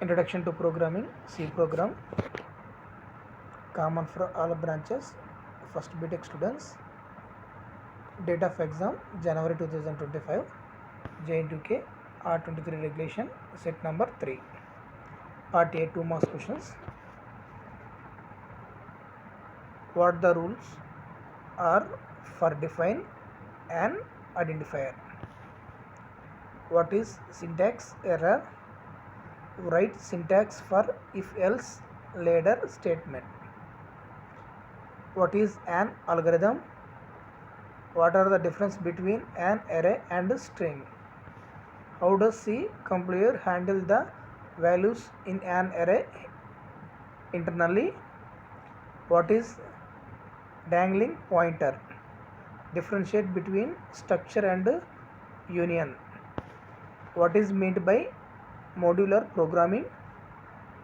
Introduction to Programming, C program, common for all branches, first btech students. Date of exam January 2025, jntuk r23 regulation, set number 3. Part A, 2 marks questions. What the rules are for define an identifier? What is syntax error? Write syntax for if-else later statement. What is an algorithm? What are the difference between an array and a string? How does C compiler handle the values in an array internally? What is dangling pointer? Differentiate between structure and union. What is meant by modular programming?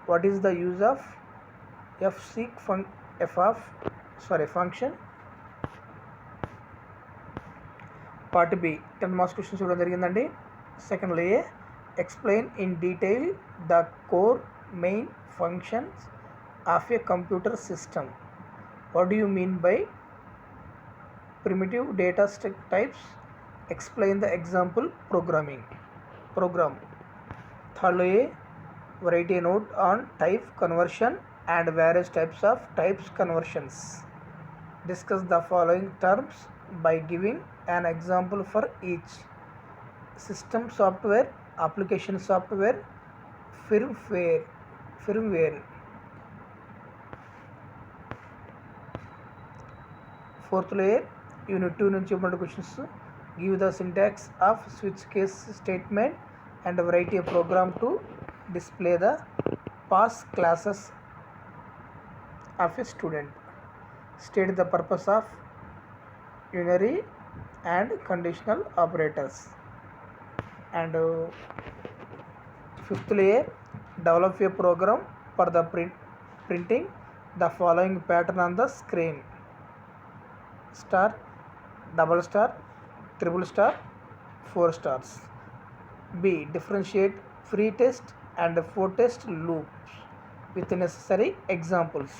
What is the use of function? Part B, 10 marks questions ఇవ్వడం జరిగిందండి. సెకండ్లో A explain in detail the core main functions of a computer system. What do you mean by primitive data structure types? Explain the example program. Third A, write a note on type conversion and various types of types conversions. Discuss the following terms by giving an example for each. System software, application software, firmware. Fourth layer, unit 2 నుంచి ఇవ్వబడిన questions. Give the syntax of switch case statement and write a program to display the pass classes of a student. State the purpose of unary and conditional operators. And fifth layer, develop a program for the printing the following pattern on the screen: star, double star, triple star, 4 stars. B, differentiate free test and for test loops with necessary examples.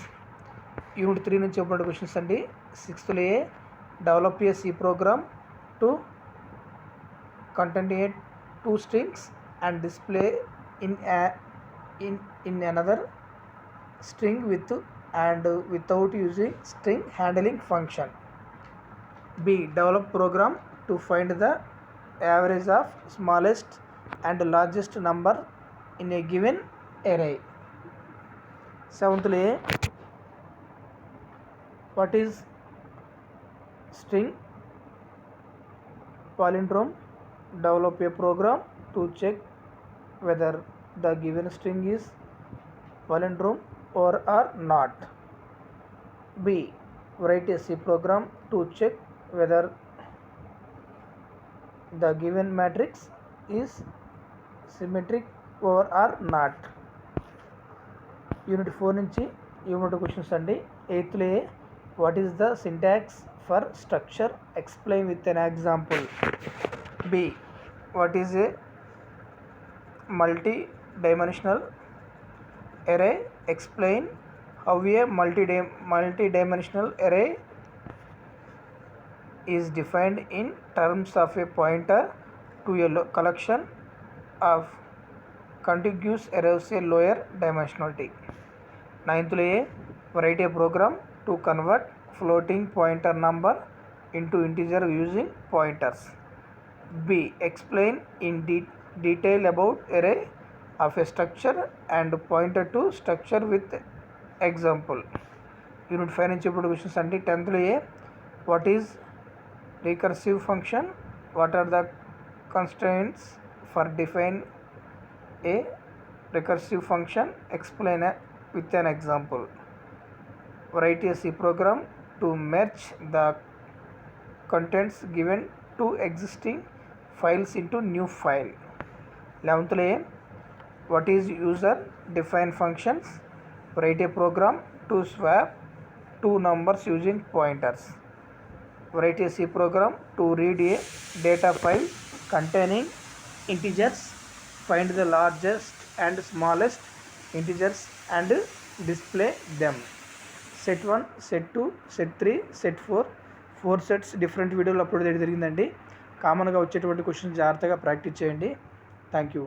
Unit 3 నుంచి ఇవ్వబడిన questions అండి. Sixth A, develop a C program to concatenate 2 strings and display in another string with and without using string handling function. B, develop program to find the average of smallest and largest number in a given array. Seventh A, what is string palindrome? Develop a program to check whether the given string is palindrome or not. B, write a C program to check whether the given matrix is symmetric or not. Unit 4 నుంచి ఇవ్వబడిన questions అండి. Eighth A, what is the syntax for structure? Explain with an example. B, what is a multi-dimensional array? Explain how a multi-dimensional array is defined in terms of a pointer to a collection of contiguous arrays of lower dimensionality. Ninth A, write a program to convert floating pointer number into integer using pointers. B, explain in detail about array of a structure and pointer to structure with example. Unit 5 నుంచి ఇప్పుడు questions అండి. 10th A, what is recursive function? What are the constraints for define a recursive function? Explain with an example. Write a C program to merge the contents given to existing files into new file. 11th A, what is user defined functions? Write a program to swap 2 numbers using pointers. Write a C program to read a data file containing integers. Find the largest and smallest integers and display them. Set 1, set 2, set 3, set 4 sets different వీడియోలు upload చేయడం జరిగిందండి. కామన్గా వచ్చేటువంటి questions జాగ్రత్తగా practice చేయండి. Thank you.